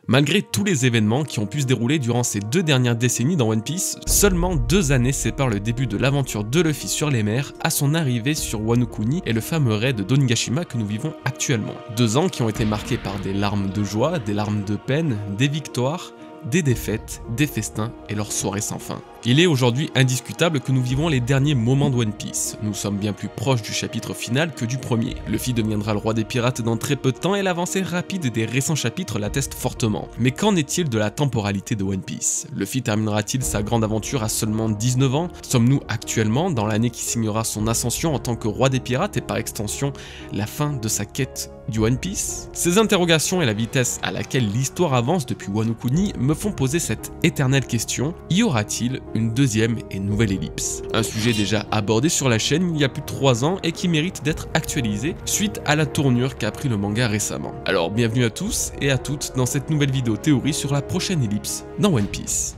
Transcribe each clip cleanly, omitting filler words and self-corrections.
Malgré tous les événements qui ont pu se dérouler durant ces 2 dernières décennies dans One Piece, seulement 2 années séparent le début de l'aventure de Luffy sur les mers à son arrivée sur Wano Kuni et le fameux raid d'Onigashima que nous vivons actuellement. 2 ans qui ont été marqués par des larmes de joie, des larmes de peine, des victoires, des défaites, des festins et leurs soirées sans fin. Il est aujourd'hui indiscutable que nous vivons les derniers moments de One Piece. Nous sommes bien plus proches du chapitre final que du premier. Luffy deviendra le roi des pirates dans très peu de temps et l'avancée rapide des récents chapitres l'atteste fortement. Mais qu'en est-il de la temporalité de One Piece? Luffy terminera-t-il sa grande aventure à seulement 19 ans? Sommes-nous actuellement dans l'année qui signera son ascension en tant que roi des pirates et par extension la fin de sa quête du One Piece? Ces interrogations et la vitesse à laquelle l'histoire avance depuis Wano Kuni me font poser cette éternelle question: y aura-t-il une deuxième et nouvelle ellipse? Un sujet déjà abordé sur la chaîne il y a plus de 3 ans et qui mérite d'être actualisé suite à la tournure qu'a pris le manga récemment. Alors bienvenue à tous et à toutes dans cette nouvelle vidéo théorie sur la prochaine ellipse dans One Piece.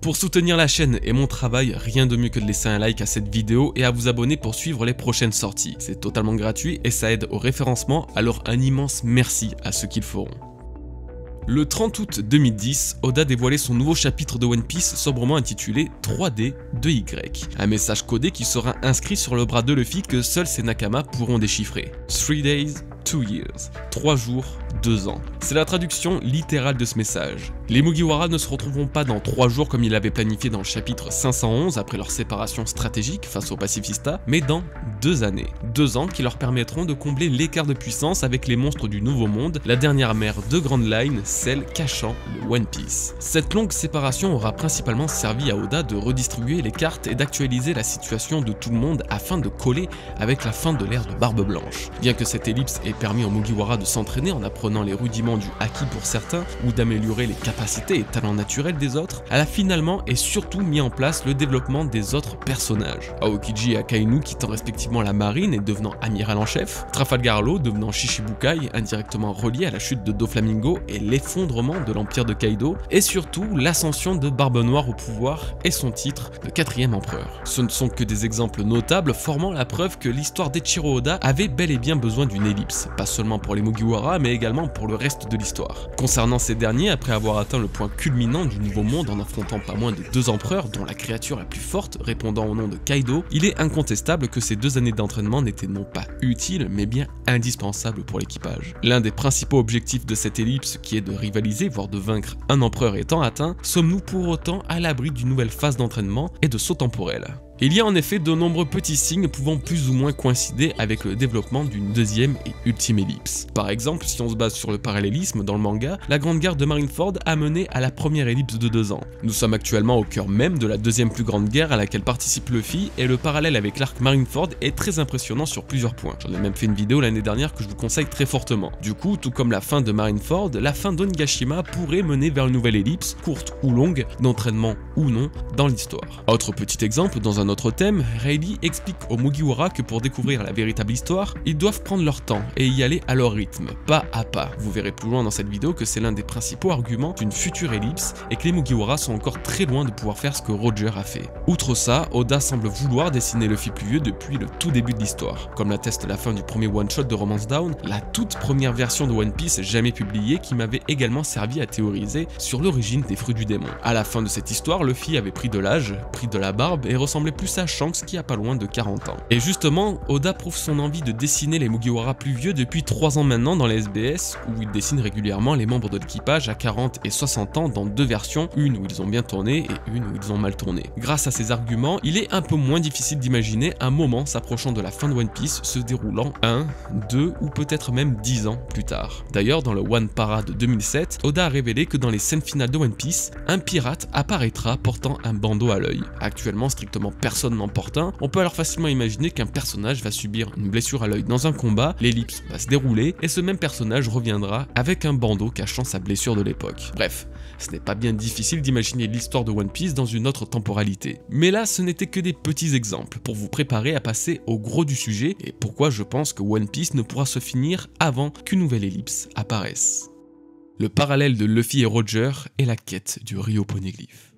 Pour soutenir la chaîne et mon travail, rien de mieux que de laisser un like à cette vidéo et à vous abonner pour suivre les prochaines sorties. C'est totalement gratuit et ça aide au référencement, alors un immense merci à ceux qui le feront. Le 30 août 2010, Oda dévoilait son nouveau chapitre de One Piece sobrement intitulé 3D 2Y. Un message codé qui sera inscrit sur le bras de Luffy que seuls ses Nakama pourront déchiffrer. 3 days, 2 years. 3 jours, 2 ans. C'est la traduction littérale de ce message. Les Mugiwara ne se retrouveront pas dans 3 jours comme ils l'avaient planifié dans le chapitre 511 après leur séparation stratégique face aux pacifistas, mais dans 2 années. 2 ans qui leur permettront de combler l'écart de puissance avec les monstres du Nouveau Monde, la dernière mer de Grand Line, celle cachant le One Piece. Cette longue séparation aura principalement servi à Oda de redistribuer les cartes et d'actualiser la situation de tout le monde afin de coller avec la fin de l'ère de Barbe Blanche. Bien que cette ellipse ait permis aux Mugiwara de s'entraîner en apprenant les rudiments du haki pour certains ou d'améliorer les capacités et talents naturels des autres, elle a finalement et surtout mis en place le développement des autres personnages. Aokiji et Akainu quittant respectivement la marine et devenant amiral en chef, Trafalgar Law devenant Shichibukai indirectement relié à la chute de Doflamingo et l'effondrement de l'empire de Kaido, et surtout l'ascension de Barbe Noire au pouvoir et son titre de 4e empereur. Ce ne sont que des exemples notables formant la preuve que l'histoire d'Eiichiro Oda avait bel et bien besoin d'une ellipse, pas seulement pour les Mugiwara mais également pour le reste de l'histoire. Concernant ces derniers, après avoir atteint le point culminant du Nouveau Monde en affrontant pas moins de 2 empereurs dont la créature la plus forte répondant au nom de Kaido, il est incontestable que ces 2 années d'entraînement n'étaient non pas utiles mais bien indispensables pour l'équipage. L'un des principaux objectifs de cette ellipse qui est de rivaliser voire de vaincre un empereur étant atteint, sommes-nous pour autant à l'abri d'une nouvelle phase d'entraînement et de saut temporel? Il y a en effet de nombreux petits signes pouvant plus ou moins coïncider avec le développement d'une deuxième et ultime ellipse. Par exemple, si on se base sur le parallélisme dans le manga, la Grande Guerre de Marineford a mené à la première ellipse de 2 ans. Nous sommes actuellement au cœur même de la deuxième plus grande guerre à laquelle participe Luffy et le parallèle avec l'arc Marineford est très impressionnant sur plusieurs points. J'en ai même fait une vidéo l'année dernière que je vous conseille très fortement. Du coup, tout comme la fin de Marineford, la fin d'Onigashima pourrait mener vers une nouvelle ellipse, courte ou longue, d'entraînement ou non, dans l'histoire. Autre petit exemple, dans un autre thème, Rayleigh explique aux Mugiwara que pour découvrir la véritable histoire, ils doivent prendre leur temps et y aller à leur rythme, pas à pas. Vous verrez plus loin dans cette vidéo que c'est l'un des principaux arguments d'une future ellipse et que les Mugiwara sont encore très loin de pouvoir faire ce que Roger a fait. Outre ça, Oda semble vouloir dessiner Luffy plus vieux depuis le tout début de l'histoire. Comme l'atteste la fin du premier one-shot de Romance Down, la toute première version de One Piece jamais publiée qui m'avait également servi à théoriser sur l'origine des fruits du démon. À la fin de cette histoire, Luffy avait pris de l'âge, pris de la barbe et ressemblait plus à Shanks qui a pas loin de 40 ans. Et justement, Oda prouve son envie de dessiner les Mugiwara plus vieux depuis 3 ans maintenant dans les SBS, où il dessine régulièrement les membres de l'équipage à 40 et 60 ans dans 2 versions, une où ils ont bien tourné et une où ils ont mal tourné. Grâce à ces arguments, il est un peu moins difficile d'imaginer un moment s'approchant de la fin de One Piece se déroulant 1, 2 ou peut-être même 10 ans plus tard. D'ailleurs, dans le One Para de 2007, Oda a révélé que dans les scènes finales de One Piece, un pirate apparaîtra portant un bandeau à l'œil. Actuellement, strictement personne n'en porte un, on peut alors facilement imaginer qu'un personnage va subir une blessure à l'œil dans un combat, l'ellipse va se dérouler et ce même personnage reviendra avec un bandeau cachant sa blessure de l'époque. Bref, ce n'est pas bien difficile d'imaginer l'histoire de One Piece dans une autre temporalité. Mais là, ce n'était que des petits exemples pour vous préparer à passer au gros du sujet et pourquoi je pense que One Piece ne pourra se finir avant qu'une nouvelle ellipse apparaisse. Le parallèle de Luffy et Roger est la quête du Rio Poneglyph.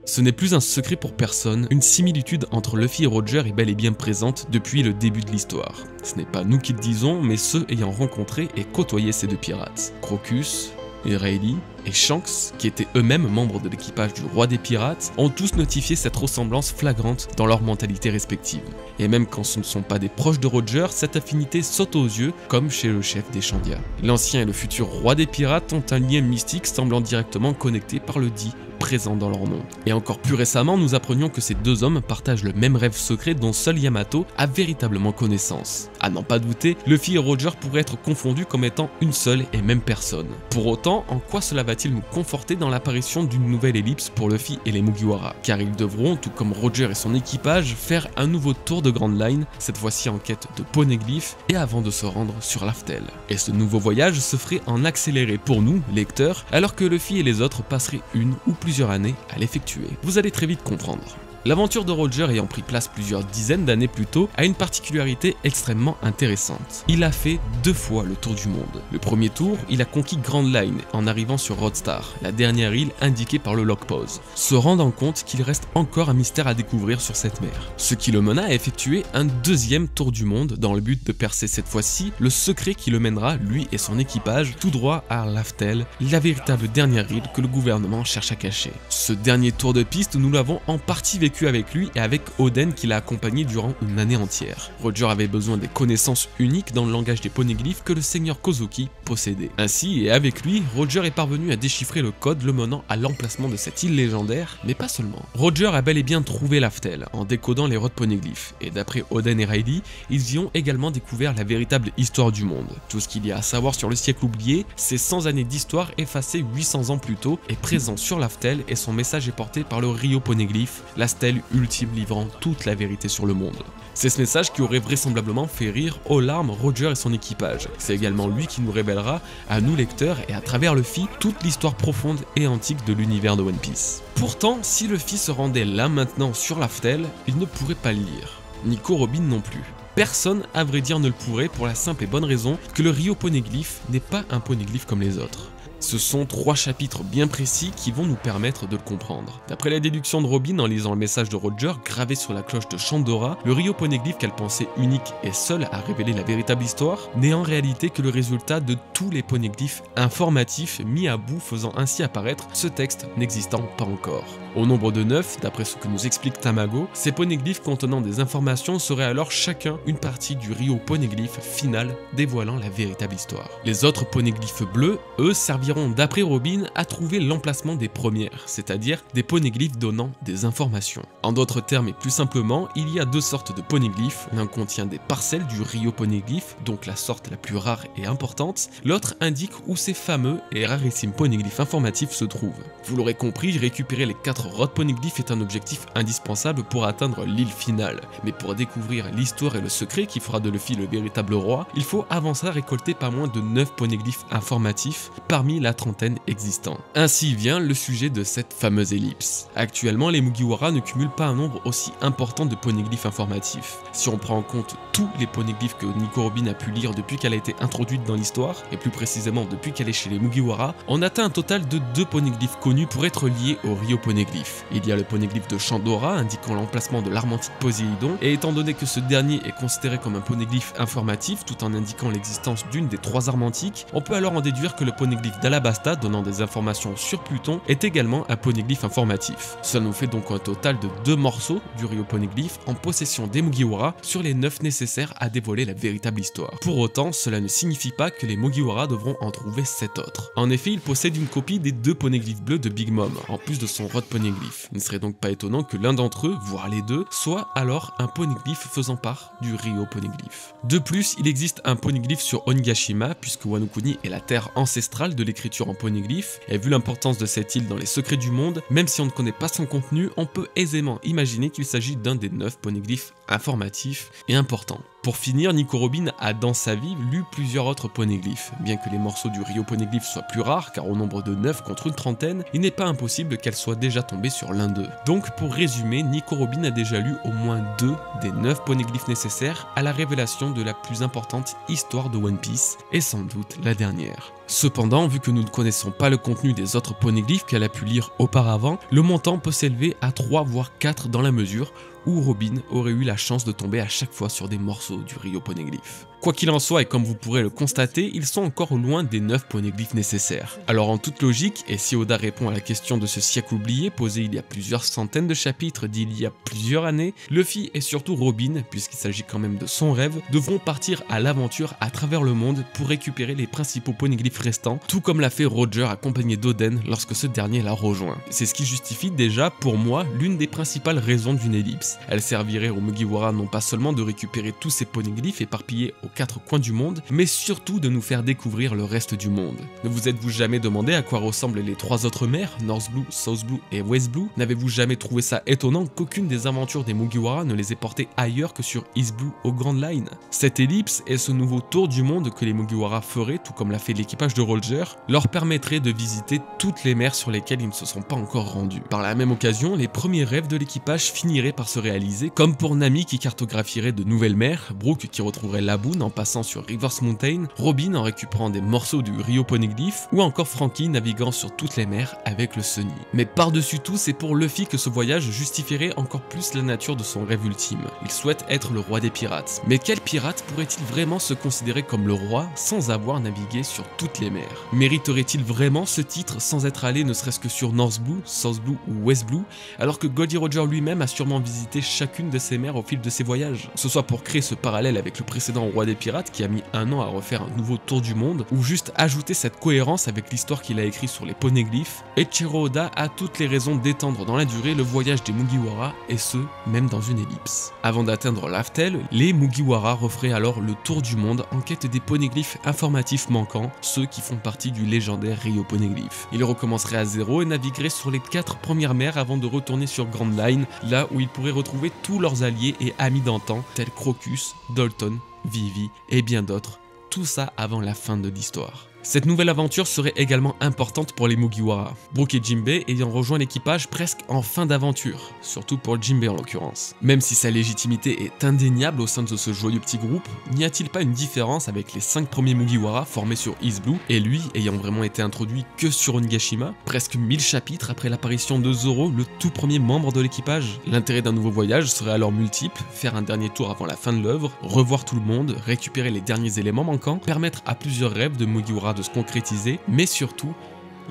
Ce n'est plus un secret pour personne, une similitude entre Luffy et Roger est bel et bien présente depuis le début de l'histoire. Ce n'est pas nous qui le disons, mais ceux ayant rencontré et côtoyé ces 2 pirates. Crocus, et Rayleigh et Shanks, qui étaient eux-mêmes membres de l'équipage du roi des pirates, ont tous notifié cette ressemblance flagrante dans leur mentalité respective. Et même quand ce ne sont pas des proches de Roger, cette affinité saute aux yeux, comme chez le chef des Shandia. L'ancien et le futur roi des pirates ont un lien mystique semblant directement connecté par le dit présent dans leur monde. Et encore plus récemment, nous apprenions que ces deux hommes partagent le même rêve secret dont seul Yamato a véritablement connaissance. À n'en pas douter, Luffy et Roger pourraient être confondus comme étant une seule et même personne. Pour autant, en quoi cela va-t-il nous conforter dans l'apparition d'une nouvelle ellipse pour Luffy et les Mugiwara? Car ils devront, tout comme Roger et son équipage, faire un nouveau tour de Grand Line, cette fois-ci en quête de poneglyphes et avant de se rendre sur Laftel. Et ce nouveau voyage se ferait en accéléré pour nous, lecteurs, alors que Luffy et les autres passeraient une ou plusieurs années à l'effectuer. Vous allez très vite comprendre. L'aventure de Roger ayant pris place plusieurs dizaines d'années plus tôt a une particularité extrêmement intéressante. Il a fait 2 fois le tour du monde. Le premier tour, il a conquis Grand Line en arrivant sur Roadstar, la dernière île indiquée par le log pose, se rendant compte qu'il reste encore un mystère à découvrir sur cette mer. Ce qui le mena à effectuer un 2e tour du monde dans le but de percer cette fois-ci le secret qui le mènera, lui et son équipage, tout droit à Laftel, la véritable dernière île que le gouvernement cherche à cacher. Ce dernier tour de piste, nous l'avons en partie vécu avec lui et avec Oden qui l'a accompagné durant une année entière. Roger avait besoin des connaissances uniques dans le langage des poneglyphes que le seigneur Kozuki possédait. Ainsi, et avec lui, Roger est parvenu à déchiffrer le code le menant à l'emplacement de cette île légendaire, mais pas seulement. Roger a bel et bien trouvé Laftel en décodant les rods poneglyphes, et d'après Oden et Rayleigh, ils y ont également découvert la véritable histoire du monde. Tout ce qu'il y a à savoir sur le siècle oublié, c'est 100 années d'histoire effacées 800 ans plus tôt, est présent sur Laftel et son message est porté par le Rio Poneglyph, la stèle ultime livrant toute la vérité sur le monde. C'est ce message qui aurait vraisemblablement fait rire aux larmes Roger et son équipage. C'est également lui qui nous révélera, à nous lecteurs et à travers Luffy, toute l'histoire profonde et antique de l'univers de One Piece. Pourtant, si Luffy se rendait là maintenant sur Laftel, il ne pourrait pas le lire. Nico Robin non plus. Personne, à vrai dire, ne le pourrait pour la simple et bonne raison que le Rio Poneglyph n'est pas un poneglyphe comme les autres. Ce sont 3 chapitres bien précis qui vont nous permettre de le comprendre. D'après la déduction de Robin en lisant le message de Roger gravé sur la cloche de Shandora, le Rio Poneglyph qu'elle pensait unique et seul à révéler la véritable histoire n'est en réalité que le résultat de tous les poneglyphes informatifs mis à bout, faisant ainsi apparaître ce texte n'existant pas encore. Au nombre de 9, d'après ce que nous explique Tamago, ces poneglyphes contenant des informations seraient alors chacun une partie du Rio Poneglyph final dévoilant la véritable histoire. Les autres poneglyphes bleus, eux, serviront d'après Robin à trouver l'emplacement des premières, c'est-à-dire des poneglyphes donnant des informations. En d'autres termes et plus simplement, il y a 2 sortes de poneglyphes, l'un contient des parcelles du Rio Poneglyph, donc la sorte la plus rare et importante, l'autre indique où ces fameux et rarissimes poneglyphes informatifs se trouvent. Vous l'aurez compris, récupérer les 4 rods poneglyphes est un objectif indispensable pour atteindre l'île finale, mais pour découvrir l'histoire et le secret qui fera de Luffy le véritable roi, il faut avant ça récolter pas moins de 9 poneglyphes informatifs parmi la trentaine existants. Ainsi vient le sujet de cette fameuse ellipse. Actuellement, les Mugiwara ne cumulent pas un nombre aussi important de poneglyphes informatifs. Si on prend en compte tous les poneglyphes que Nico Robin a pu lire depuis qu'elle a été introduite dans l'histoire, et plus précisément depuis qu'elle est chez les Mugiwara, on atteint un total de 2 poneglyphes connus pour être liés au Rio Poneglyph. Il y a le poneglyphe de Shandora indiquant l'emplacement de l'arme antique Poséidon, et étant donné que ce dernier est considéré comme un poneglyphe informatif tout en indiquant l'existence d'une des 3 armes antiques, on peut alors en déduire que le poneglyphe d'Alabasta donnant des informations sur Pluton est également un poneglyphe informatif. Cela nous fait donc un total de 2 morceaux du Rio Poneglyph en possession des Mugiwara sur les 9 nécessaires à dévoiler la véritable histoire. Pour autant, cela ne signifie pas que les Mugiwara devront en trouver 7 autres. En effet, ils possèdent une copie des 2 poneglyphes bleus de Big Mom, en plus de son rod poneglyph. Il ne serait donc pas étonnant que l'un d'entre eux, voire les 2, soit alors un poneglyphe faisant part du Rio Poneglyph. De plus, il existe un poneglyphe sur Onigashima, puisque Wano Kuni est la terre ancestrale de l'écriture en poneglyphe, et vu l'importance de cette île dans les secrets du monde, même si on ne connaît pas son contenu, on peut aisément imaginer qu'il s'agit d'un des 9 poneglyphes informatifs et importants. Pour finir, Nico Robin a dans sa vie lu plusieurs autres poneglyphes. Bien que les morceaux du Rio Poneglyph soient plus rares, car au nombre de 9 contre une trentaine, il n'est pas impossible qu'elle soit déjà tombée sur l'un d'eux. Donc pour résumer, Nico Robin a déjà lu au moins 2 des 9 poneglyphes nécessaires à la révélation de la plus importante histoire de One Piece, et sans doute la dernière. Cependant, vu que nous ne connaissons pas le contenu des autres poneglyphes qu'elle a pu lire auparavant, le montant peut s'élever à 3 voire 4 dans la mesure où Robin aurait eu la chance de tomber à chaque fois sur des morceaux du Rio Poneglyph. Quoi qu'il en soit, et comme vous pourrez le constater, ils sont encore loin des 9 poneglyphes nécessaires. Alors en toute logique, et si Oda répond à la question de ce siècle oublié posée il y a plusieurs centaines de chapitres d'il y a plusieurs années, Luffy et surtout Robin, puisqu'il s'agit quand même de son rêve, devront partir à l'aventure à travers le monde pour récupérer les principaux poneglyphes restants, tout comme l'a fait Roger accompagné d'Oden lorsque ce dernier l'a rejoint. C'est ce qui justifie déjà pour moi l'une des principales raisons d'une ellipse. Elle servirait aux Mugiwara non pas seulement de récupérer tous ces poneglyphes éparpillés aux 4 coins du monde, mais surtout de nous faire découvrir le reste du monde. Ne vous êtes-vous jamais demandé à quoi ressemblent les 3 autres mers, North Blue, South Blue et West Blue? N'avez-vous jamais trouvé ça étonnant qu'aucune des aventures des Mugiwara ne les ait portées ailleurs que sur East Blue au Grand Line? Cette ellipse et ce nouveau tour du monde que les Mugiwara feraient, tout comme l'a fait l'équipage de Roger, leur permettrait de visiter toutes les mers sur lesquelles ils ne se sont pas encore rendus. Par la même occasion, les premiers rêves de l'équipage finiraient par se réaliser, comme pour Nami qui cartographierait de nouvelles mers, Brook qui retrouverait Laboon en passant sur Rivers Mountain, Robin en récupérant des morceaux du Rio Poneglyph, ou encore Franky naviguant sur toutes les mers avec le Sunny. Mais par-dessus tout, c'est pour Luffy que ce voyage justifierait encore plus la nature de son rêve ultime. Il souhaite être le roi des pirates. Mais quel pirate pourrait-il vraiment se considérer comme le roi sans avoir navigué sur toutes les mers? Mériterait-il vraiment ce titre sans être allé ne serait-ce que sur North Blue, South Blue ou West Blue, alors que Goldie Roger lui-même a sûrement visité chacune de ces mers au fil de ses voyages? Que ce soit pour créer ce parallèle avec le précédent roi des pirates qui a mis 1 an à refaire un nouveau tour du monde, ou juste ajouter cette cohérence avec l'histoire qu'il a écrit sur les poneglyphes, Eiichiro Oda a toutes les raisons d'étendre dans la durée le voyage des Mugiwara, et ce, même dans une ellipse. Avant d'atteindre Laftel, les Mugiwara referaient alors le tour du monde en quête des poneglyphes informatifs manquants, ceux qui font partie du légendaire Rio Poneglyph. Ils recommenceraient à zéro et navigueraient sur les 4 premières mers avant de retourner sur Grand Line, là où ils pourraient retrouver tous leurs alliés et amis d'antan, tels Crocus, Dalton, Vivi et bien d'autres, tout ça avant la fin de l'histoire. Cette nouvelle aventure serait également importante pour les Mugiwara, Brook et Jinbei ayant rejoint l'équipage presque en fin d'aventure, surtout pour Jinbei en l'occurrence. Même si sa légitimité est indéniable au sein de ce joyeux petit groupe, n'y a-t-il pas une différence avec les 5 premiers Mugiwara formés sur East Blue, et lui ayant vraiment été introduit que sur Onigashima, presque 1000 chapitres après l'apparition de Zoro, le tout premier membre de l'équipage? L'intérêt d'un nouveau voyage serait alors multiple, faire un dernier tour avant la fin de l'œuvre, revoir tout le monde, récupérer les derniers éléments manquants, permettre à plusieurs rêves de Mugiwara de se concrétiser, mais surtout,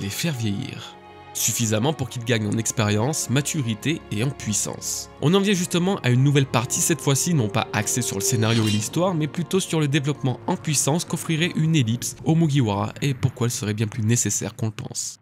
les faire vieillir. Suffisamment pour qu'ils gagnent en expérience, maturité et en puissance. On en vient justement à une nouvelle partie, cette fois-ci non pas axée sur le scénario et l'histoire, mais plutôt sur le développement en puissance qu'offrirait une ellipse aux Mugiwara et pourquoi elle serait bien plus nécessaire qu'on le pense.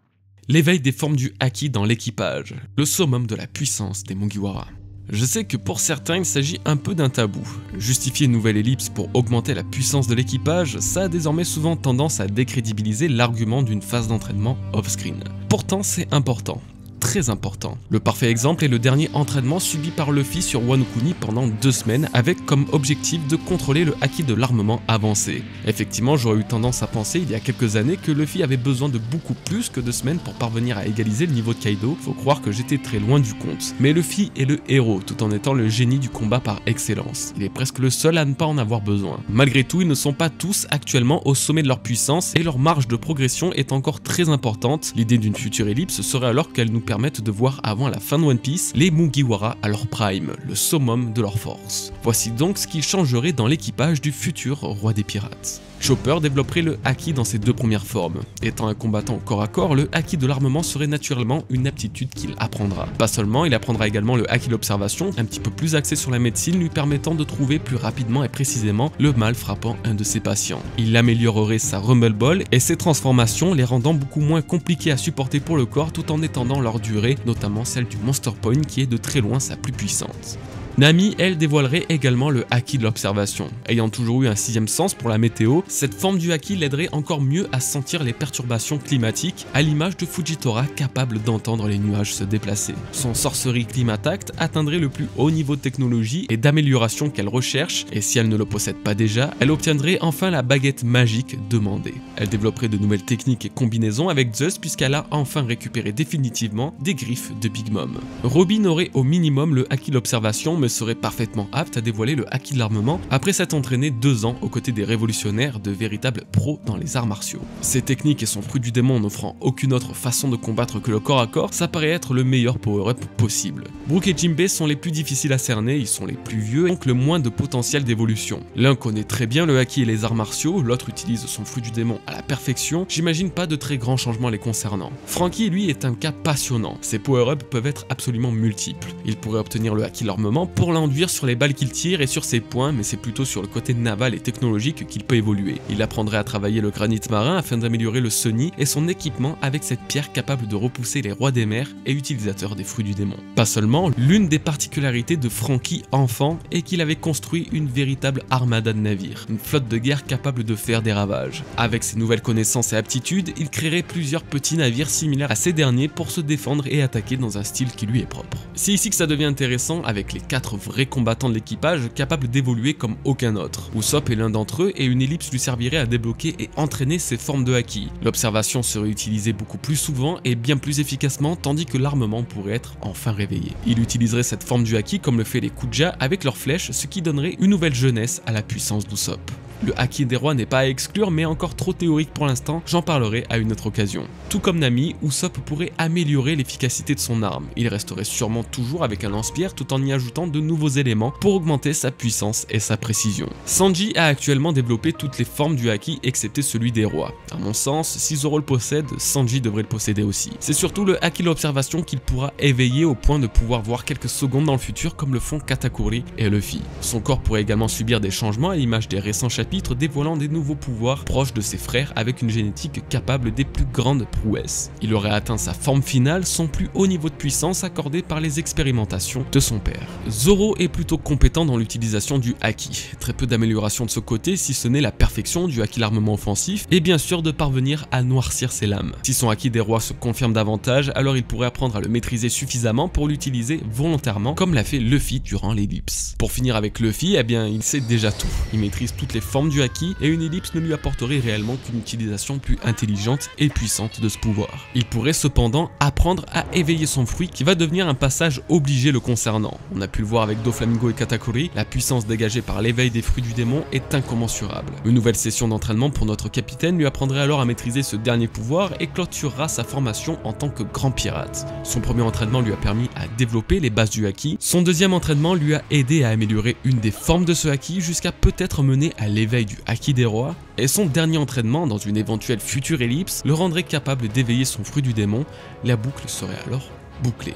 L'éveil des formes du Haki dans l'équipage, le summum de la puissance des Mugiwara. Je sais que pour certains il s'agit un peu d'un tabou. Justifier une nouvelle ellipse pour augmenter la puissance de l'équipage, ça a désormais souvent tendance à décrédibiliser l'argument d'une phase d'entraînement off-screen. Pourtant c'est important. Très important. Le parfait exemple est le dernier entraînement subi par Luffy sur Wano Kuni pendant 2 semaines avec comme objectif de contrôler le haki de l'armement avancé. Effectivement, j'aurais eu tendance à penser il y a quelques années que Luffy avait besoin de beaucoup plus que 2 semaines pour parvenir à égaliser le niveau de Kaido, faut croire que j'étais très loin du compte. Mais Luffy est le héros tout en étant le génie du combat par excellence. Il est presque le seul à ne pas en avoir besoin. Malgré tout, ils ne sont pas tous actuellement au sommet de leur puissance et leur marge de progression est encore très importante. L'idée d'une future ellipse serait alors qu'elle nous permettent de voir avant la fin de One Piece les Mugiwara à leur prime, le summum de leur force. Voici donc ce qui changerait dans l'équipage du futur roi des pirates. Chopper développerait le haki dans ses 2 premières formes. Étant un combattant corps à corps, le haki de l'armement serait naturellement une aptitude qu'il apprendra. Pas seulement, il apprendra également le haki de l'observation, un petit peu plus axé sur la médecine, lui permettant de trouver plus rapidement et précisément le mal frappant un de ses patients. Il améliorerait sa Rumble Ball et ses transformations, les rendant beaucoup moins compliquées à supporter pour le corps tout en étendant leur durée, notamment celle du Monster Point qui est de très loin sa plus puissante. Nami, elle, dévoilerait également le haki de l'observation. Ayant toujours eu un 6e sens pour la météo, cette forme du haki l'aiderait encore mieux à sentir les perturbations climatiques, à l'image de Fujitora capable d'entendre les nuages se déplacer. Son sorcerie Climatact atteindrait le plus haut niveau de technologie et d'amélioration qu'elle recherche, et si elle ne le possède pas déjà, elle obtiendrait enfin la baguette magique demandée. Elle développerait de nouvelles techniques et combinaisons avec Zeus puisqu'elle a enfin récupéré définitivement des griffes de Big Mom. Robin aurait au minimum le haki de l'observation, confirme serait parfaitement apte à dévoiler le haki de l'armement après s'être entraîné 2 ans aux côtés des révolutionnaires, de véritables pros dans les arts martiaux. Ses techniques et son fruit du démon n'offrant aucune autre façon de combattre que le corps à corps, ça paraît être le meilleur power-up possible. Brook et Jinbei sont les plus difficiles à cerner, ils sont les plus vieux et donc le moins de potentiel d'évolution. L'un connaît très bien le haki et les arts martiaux, l'autre utilise son fruit du démon à la perfection, j'imagine pas de très grands changements les concernant. Franky lui est un cas passionnant, ses power-ups peuvent être absolument multiples. Il pourrait obtenir le haki de l'armement pour l'enduire sur les balles qu'il tire et sur ses points, mais c'est plutôt sur le côté naval et technologique qu'il peut évoluer. Il apprendrait à travailler le granit marin afin d'améliorer le Sunny et son équipement avec cette pierre capable de repousser les rois des mers et utilisateur des fruits du démon. Pas seulement, l'une des particularités de Franky enfant est qu'il avait construit une véritable armada de navires, une flotte de guerre capable de faire des ravages. Avec ses nouvelles connaissances et aptitudes, il créerait plusieurs petits navires similaires à ces derniers pour se défendre et attaquer dans un style qui lui est propre. C'est ici que ça devient intéressant avec les 4 vrais combattants de l'équipage capables d'évoluer comme aucun autre. Usopp est l'un d'entre eux et une ellipse lui servirait à débloquer et entraîner ses formes de haki. L'observation serait utilisée beaucoup plus souvent et bien plus efficacement tandis que l'armement pourrait être enfin réveillé. Il utiliserait cette forme du haki comme le fait les Kuja avec leurs flèches, ce qui donnerait une nouvelle jeunesse à la puissance d'Usopp. Le haki des rois n'est pas à exclure mais encore trop théorique pour l'instant, j'en parlerai à une autre occasion. Tout comme Nami, Usopp pourrait améliorer l'efficacité de son arme, il resterait sûrement toujours avec un lance-pierre tout en y ajoutant de nouveaux éléments pour augmenter sa puissance et sa précision. Sanji a actuellement développé toutes les formes du haki excepté celui des rois. À mon sens, si Zoro le possède, Sanji devrait le posséder aussi. C'est surtout le haki de l'observation qu'il pourra éveiller au point de pouvoir voir quelques secondes dans le futur comme le font Katakuri et Luffy. Son corps pourrait également subir des changements à l'image des récents chapitres dévoilant des nouveaux pouvoirs proches de ses frères avec une génétique capable des plus grandes prouesses. Il aurait atteint sa forme finale, son plus haut niveau de puissance accordé par les expérimentations de son père. Zoro est plutôt compétent dans l'utilisation du haki, très peu d'amélioration de ce côté si ce n'est la perfection du haki l'armement offensif et bien sûr de parvenir à noircir ses lames. Si son haki des rois se confirme davantage, alors il pourrait apprendre à le maîtriser suffisamment pour l'utiliser volontairement comme l'a fait Luffy durant l'ellipse. Pour finir avec Luffy, eh bien il sait déjà tout, il maîtrise toutes les formes du haki et une ellipse ne lui apporterait réellement qu'une utilisation plus intelligente et puissante de ce pouvoir. Il pourrait cependant apprendre à éveiller son fruit qui va devenir un passage obligé le concernant. On a pu le voir avec Doflamingo et Katakuri, la puissance dégagée par l'éveil des fruits du démon est incommensurable. Une nouvelle session d'entraînement pour notre capitaine lui apprendrait alors à maîtriser ce dernier pouvoir et clôturera sa formation en tant que grand pirate. Son premier entraînement lui a permis à développer les bases du haki, son deuxième entraînement lui a aidé à améliorer une des formes de ce haki jusqu'à peut-être mener à l'éveil du haki des rois, et son dernier entraînement dans une éventuelle future ellipse le rendrait capable d'éveiller son fruit du démon, la boucle serait alors bouclée.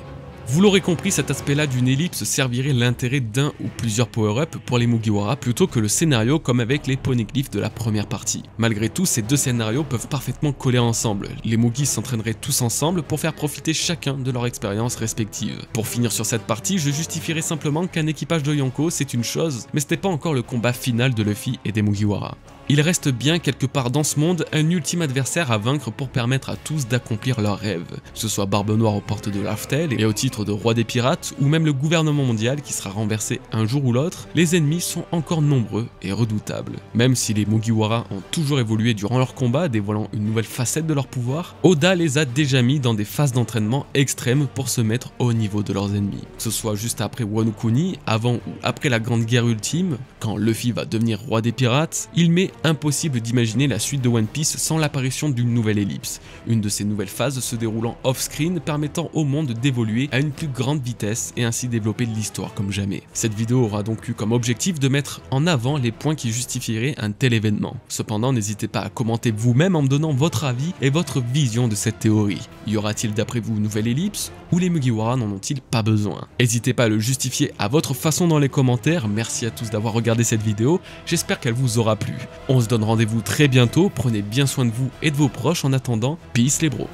Vous l'aurez compris, cet aspect-là d'une ellipse servirait l'intérêt d'un ou plusieurs power-up pour les Mugiwara plutôt que le scénario comme avec les poneglyphes de la première partie. Malgré tout, ces deux scénarios peuvent parfaitement coller ensemble. Les Mugis s'entraîneraient tous ensemble pour faire profiter chacun de leur expérience respective. Pour finir sur cette partie, je justifierai simplement qu'un équipage de Yonko c'est une chose, mais c'était pas encore le combat final de Luffy et des Mugiwara. Il reste bien quelque part dans ce monde un ultime adversaire à vaincre pour permettre à tous d'accomplir leurs rêves, que ce soit Barbe Noire aux portes de Laugh Tale et au titre de roi des pirates, ou même le gouvernement mondial qui sera renversé un jour ou l'autre, les ennemis sont encore nombreux et redoutables. Même si les Mugiwara ont toujours évolué durant leur combat, dévoilant une nouvelle facette de leur pouvoir, Oda les a déjà mis dans des phases d'entraînement extrêmes pour se mettre au niveau de leurs ennemis. Que ce soit juste après Wano Kuni, avant ou après la grande guerre ultime, quand Luffy va devenir roi des pirates, il met impossible d'imaginer la suite de One Piece sans l'apparition d'une nouvelle ellipse, une de ces nouvelles phases se déroulant off-screen permettant au monde d'évoluer à une plus grande vitesse et ainsi développer l'histoire comme jamais. Cette vidéo aura donc eu comme objectif de mettre en avant les points qui justifieraient un tel événement. Cependant, n'hésitez pas à commenter vous-même en me donnant votre avis et votre vision de cette théorie. Y aura-t-il d'après vous une nouvelle ellipse ou les Mugiwara n'en ont-ils pas besoin? N'hésitez pas à le justifier à votre façon dans les commentaires. Merci à tous d'avoir regardé cette vidéo, j'espère qu'elle vous aura plu. On se donne rendez-vous très bientôt, prenez bien soin de vous et de vos proches en attendant, peace les bros.